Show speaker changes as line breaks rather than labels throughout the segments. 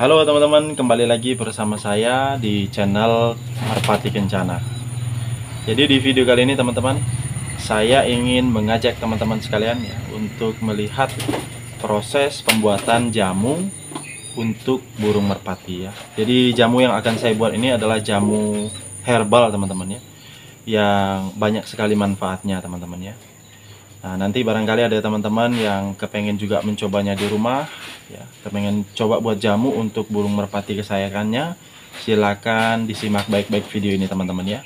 Halo teman-teman, kembali lagi bersama saya di channel Merpati Kencana. Jadi di video kali ini teman-teman, saya ingin mengajak teman-teman sekalian ya untuk melihat proses pembuatan jamu untuk burung merpati ya. Jadi jamu yang akan saya buat ini adalah jamu herbal teman-teman ya, yang banyak sekali manfaatnya teman-teman ya. Nah, nanti barangkali ada teman-teman yang kepengen juga mencobanya di rumah ya, kepengen coba buat jamu untuk burung merpati kesayangannya. Silakan disimak baik-baik video ini teman-teman ya.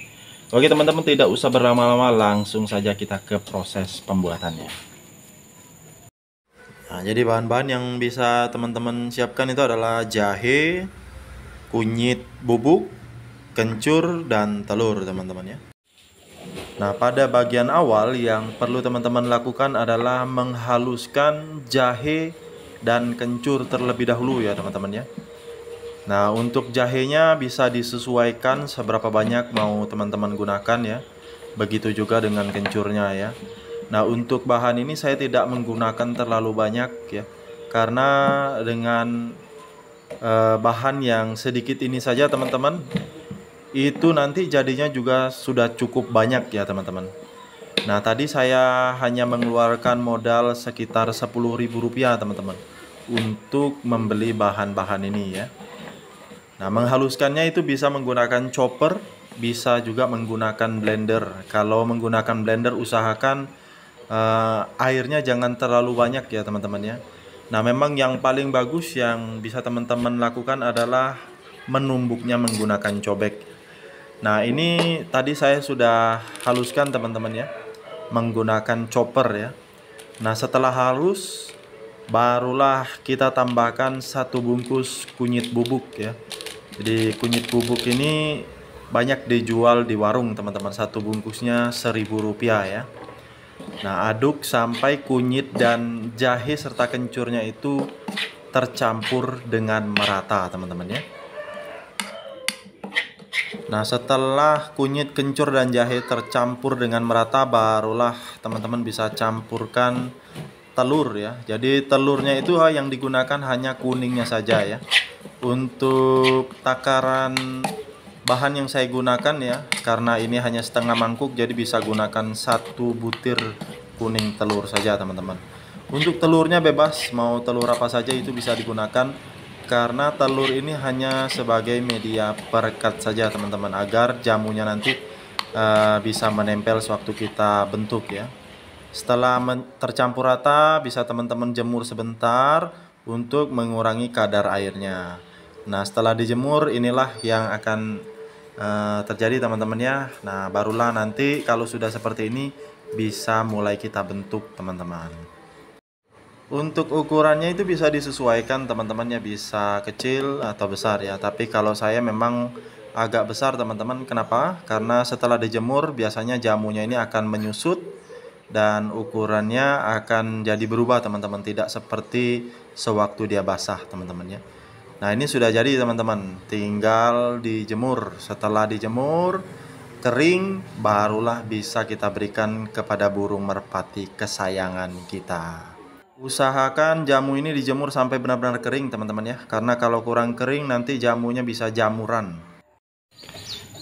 Oke teman-teman, tidak usah berlama-lama, langsung saja kita ke proses pembuatannya. Nah, jadi bahan-bahan yang bisa teman-teman siapkan itu adalah jahe, kunyit bubuk, kencur, dan telur teman-teman ya. Nah, pada bagian awal yang perlu teman-teman lakukan adalah menghaluskan jahe dan kencur terlebih dahulu ya teman-teman ya. Nah, untuk jahenya bisa disesuaikan seberapa banyak mau teman-teman gunakan ya. Begitu juga dengan kencurnya ya. Nah, untuk bahan ini saya tidak menggunakan terlalu banyak ya. Karena dengan bahan yang sedikit ini saja teman-teman, itu nanti jadinya juga sudah cukup banyak ya teman-teman. Nah, tadi saya hanya mengeluarkan modal sekitar Rp10.000 teman-teman untuk membeli bahan-bahan ini ya. Nah, menghaluskannya itu bisa menggunakan chopper, bisa juga menggunakan blender. Kalau menggunakan blender usahakan airnya jangan terlalu banyak ya teman-teman ya. Nah, memang yang paling bagus yang bisa teman-teman lakukan adalah menumbuknya menggunakan cobek. Nah, ini tadi saya sudah haluskan teman-teman ya, menggunakan chopper ya. Nah, setelah halus barulah kita tambahkan 1 bungkus kunyit bubuk ya. Jadi kunyit bubuk ini banyak dijual di warung teman-teman, 1 bungkusnya Rp1.000 ya. Nah, aduk sampai kunyit dan jahe serta kencurnya itu tercampur dengan merata teman-teman ya. Nah, setelah kunyit, kencur, dan jahe tercampur dengan merata, barulah teman-teman bisa campurkan telur ya. Jadi telurnya itu yang digunakan hanya kuningnya saja ya. Untuk takaran bahan yang saya gunakan ya, karena ini hanya setengah mangkuk, jadi bisa gunakan 1 butir kuning telur saja teman-teman. Untuk telurnya bebas, mau telur apa saja itu bisa digunakan. Karena telur ini hanya sebagai media perekat saja teman-teman, agar jamunya nanti bisa menempel sewaktu kita bentuk ya. Setelah tercampur rata, bisa teman-teman jemur sebentar untuk mengurangi kadar airnya. Nah, setelah dijemur inilah yang akan terjadi teman-teman ya. Nah, barulah nanti kalau sudah seperti ini bisa mulai kita bentuk teman-teman. Untuk ukurannya itu bisa disesuaikan teman-teman ya, bisa kecil atau besar ya. Tapi kalau saya memang agak besar teman-teman. Kenapa? Karena setelah dijemur biasanya jamunya ini akan menyusut dan ukurannya akan jadi berubah teman-teman, tidak seperti sewaktu dia basah teman-teman ya. Nah, ini sudah jadi teman-teman, tinggal dijemur. Setelah dijemur kering, barulah bisa kita berikan kepada burung merpati kesayangan kita. Usahakan jamu ini dijemur sampai benar-benar kering teman-teman ya, karena kalau kurang kering nanti jamunya bisa jamuran.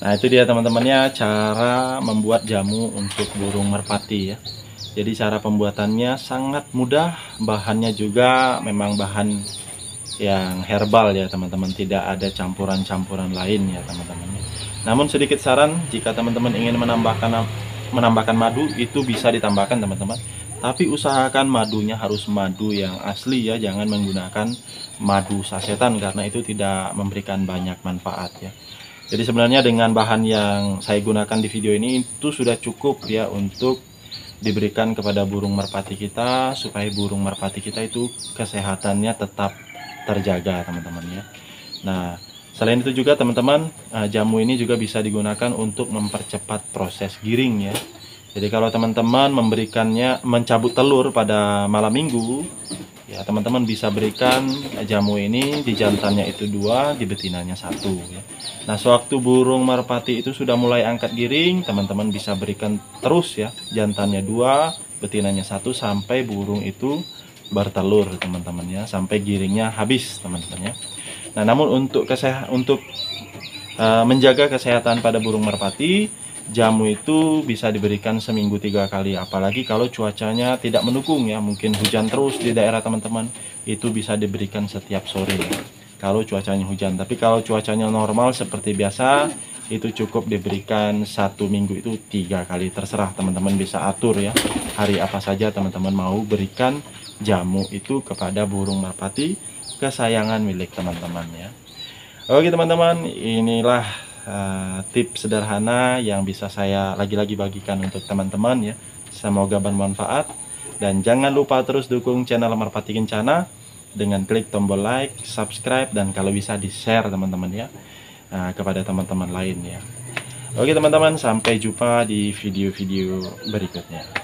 Nah, itu dia teman-teman ya, cara membuat jamu untuk burung merpati ya. Jadi cara pembuatannya sangat mudah, bahannya juga memang bahan yang herbal ya teman-teman, tidak ada campuran-campuran lain ya teman-teman. Namun sedikit saran, jika teman-teman ingin menambahkan madu, itu bisa ditambahkan teman-teman. Tapi usahakan madunya harus madu yang asli ya, jangan menggunakan madu sasetan karena itu tidak memberikan banyak manfaat ya. Jadi sebenarnya dengan bahan yang saya gunakan di video ini itu sudah cukup ya untuk diberikan kepada burung merpati kita, supaya burung merpati kita itu kesehatannya tetap terjaga teman-teman ya. Nah, selain itu juga teman-teman, jamu ini juga bisa digunakan untuk mempercepat proses giring ya. Jadi kalau teman-teman mencabut telur pada malam minggu ya, teman-teman bisa berikan jamu ini, di jantannya itu 2, di betinanya 1 ya. Nah, sewaktu burung merpati itu sudah mulai angkat giring, teman-teman bisa berikan terus ya, jantannya 2, betinanya 1, sampai burung itu bertelur teman-teman ya, sampai giringnya habis teman-teman ya. Nah, namun untuk menjaga kesehatan pada burung merpati, jamu itu bisa diberikan seminggu 3 kali. Apalagi kalau cuacanya tidak mendukung ya, mungkin hujan terus di daerah teman-teman, itu bisa diberikan setiap sore ya, kalau cuacanya hujan. Tapi kalau cuacanya normal seperti biasa, itu cukup diberikan 1 minggu itu 3 kali. Terserah teman-teman bisa atur ya, hari apa saja teman-teman mau berikan jamu itu kepada burung merpati kesayangan milik teman-teman ya. Oke teman-teman, inilah tips sederhana yang bisa saya lagi-lagi bagikan untuk teman-teman ya. Semoga bermanfaat, dan jangan lupa terus dukung channel Merpati Kencana dengan klik tombol like, subscribe, dan kalau bisa di share teman-teman ya, kepada teman-teman lain ya. Oke teman-teman, sampai jumpa di video-video berikutnya.